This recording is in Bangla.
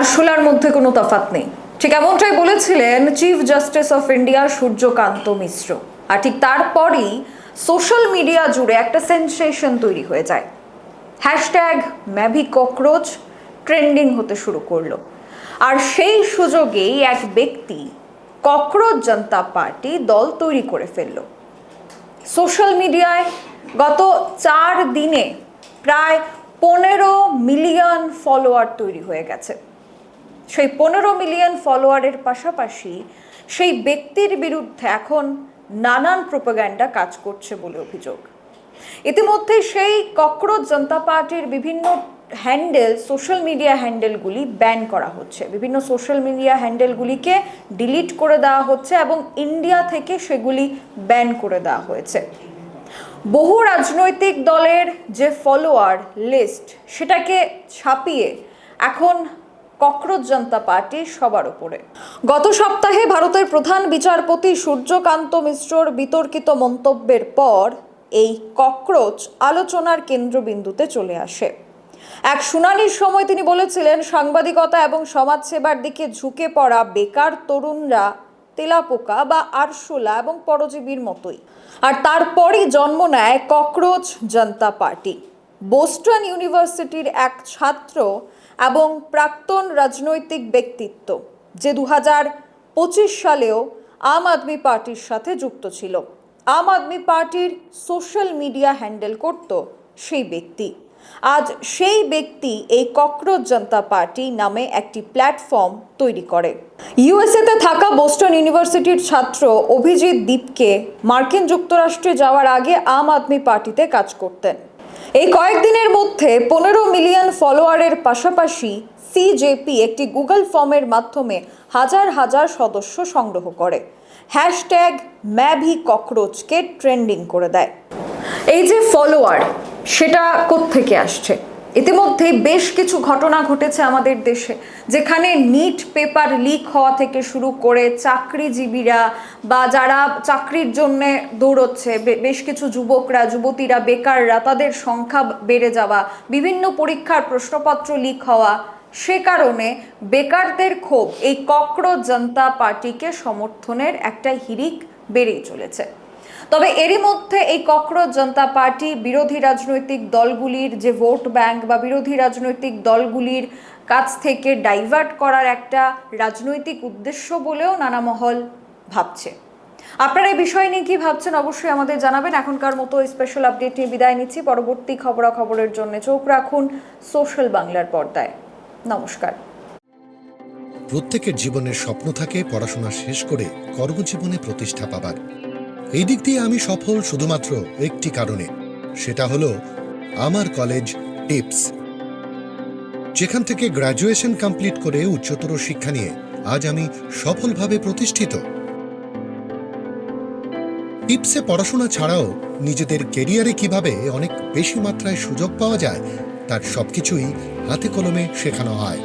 আরশোলার মধ্যে কোনো তফাৎ নেই। ঠিক এমনটাই বলেছিলেন chief justice of India Suryakanta Mishra. আর ঠিক তারপরই সোশ্যাল মিডিয়া জুড়ে একটা সেন্সেশন তৈরি হয়ে যায়। হ্যাশট্যাগ ম্যাভি ককরোচ ট্রেন্ডিং হতে শুরু করলো। আর সেই সুযোগেই এক ব্যক্তি ককরোচ জনতা পার্টি দল তৈরি করে ফেলল। সোশ্যাল মিডিয়ায় গত 4 দিনে প্রায় 15 মিলিয়ন ফলোয়ার তৈরি হয়ে গেছে। সেই 15 মিলিয়ন ফলোয়ারের পাশাপাশি সেই ব্যক্তির বিরুদ্ধে এখন নানান প্রোপাগান্ডা কাজ করছে বলে অভিযোগ। ইতিমধ্যে সেই ককরোচ জনতা পার্টির বিভিন্ন হ্যান্ডেল, সোশ্যাল মিডিয়া হ্যান্ডেলগুলি ব্যান করা হচ্ছে। বিভিন্ন সোশ্যাল মিডিয়া হ্যান্ডেলগুলিকে ডিলিট করে দেওয়া হচ্ছে এবং ইন্ডিয়া থেকে সেগুলি ব্যান করে দেওয়া হয়েছে। বহু রাজনৈতিক দলের যে ফলোয়ার লিস্ট, সেটাকে ছাপিয়ে এখন ককরোচ জনতা পার্টি সবার উপরে। গত সপ্তাহে ভারতের প্রধান বিচারপতি সূর্যকান্ত মিশ্রর বিতর্কিত মন্তব্যের পর এই ককরোচ আলোচনার কেন্দ্রবিন্দুতে চলে আসে। এক শুনানির সময় তিনি বলেছিলেন, সাংবাদিকতা এবং সমাজসেবার দিকে ঝুঁকে পড়া বেকার তরুণরা তেলাপোকা বা আরশোলা এবং পরজীবীর মতোই। আর তারপরই জন্ম নেয় ককরোচ জনতা পার্টি। বোস্টন ইউনিভার্সিটির এক ছাত্র এবং প্রাক্তন রাজনৈতিক ব্যক্তিত্ব, যে 2025 সালেও আম আদমি পার্টির সাথে যুক্ত ছিল। আম আদমি পার্টির সোশ্যাল মিডিয়া হ্যান্ডেল করত সেই ব্যক্তি। আজ সেই ব্যক্তি এই ককরোচ জনতা পার্টি নামে একটি প্ল্যাটফর্ম তৈরি করে। ইউএসএতে থাকা বোস্টন ইউনিভার্সিটির ছাত্র অভিজিৎ দীপকে মার্কিন যুক্তরাষ্ট্রে যাওয়ার আগে আম আদমি পার্টিতে কাজ করতেন। এই কয়েকদিনের মধ্যে 15 মিলিয়ন ফলোয়ারের পাশাপাশি সিজেপি একটি গুগল ফর্মের মাধ্যমে হাজার হাজার সদস্য সংগ্রহ করে। হ্যাশট্যাগ ম্যাভি ককরোচকে ট্রেন্ডিং করে দেয়। এই যে ফলোয়ার, সেটা কোত্থেকে আসছে? ইতিমধ্যে বেশ কিছু ঘটনা ঘটেছে আমাদের দেশে, যেখানে নিট পেপার লিক হওয়া থেকে শুরু করে চাকরিজীবীরা বা যারা চাকরির জন্য দৌড়চ্ছে, বেশ কিছু যুবকরা, যুবতীরা, বেকাররা, তাদের সংখ্যা বেড়ে যাওয়া, বিভিন্ন পরীক্ষার প্রশ্নপত্র লিক হওয়া, সে কারণে বেকারদের ক্ষোভ এই ককরোচ জনতা পার্টিকে সমর্থনের একটা হিড়িক বেড়েই চলেছে। তবে এরই মধ্যে এই ককরোচ জনতা পার্টি বিরোধী রাজনৈতিক দলগুলির যে ভোট ব্যাংক বা বিরোধী রাজনৈতিক দলগুলির কাছ থেকে ডাইভার্ট করার একটা রাজনৈতিক উদ্দেশ্য বলেও নানা মহল ভাবছে। আপনারা এই বিষয় নিয়ে কি ভাবছেন অবশ্যই আমাদের জানাবেন। এখনকার মতো স্পেশাল আপডেট নিয়ে বিদায় নিচ্ছি। পরবর্তী খবরাখবরের জন্য চোখ রাখুন সোশ্যাল বাংলার পর্দায়। নমস্কার। প্রত্যেকের জীবনের স্বপ্ন থাকে পড়াশোনা শেষ করে কর্মজীবনে প্রতিষ্ঠা পাবার। এই দিক দিয়ে আমি সফল শুধুমাত্র একটি কারণে, সেটা হলো আমার কলেজ টিপস, যেখান থেকে গ্র্যাজুয়েশন কমপ্লিট করে উচ্চতর শিক্ষা নিয়ে আজ আমি সফলভাবে প্রতিষ্ঠিত। টিপসে পড়াশোনা ছাড়াও নিজেদের কেরিয়ারে কিভাবে অনেক বেশি মাত্রায় সুযোগ পাওয়া যায়, তার সবকিছুই হাতে কলমে শেখানো হয়।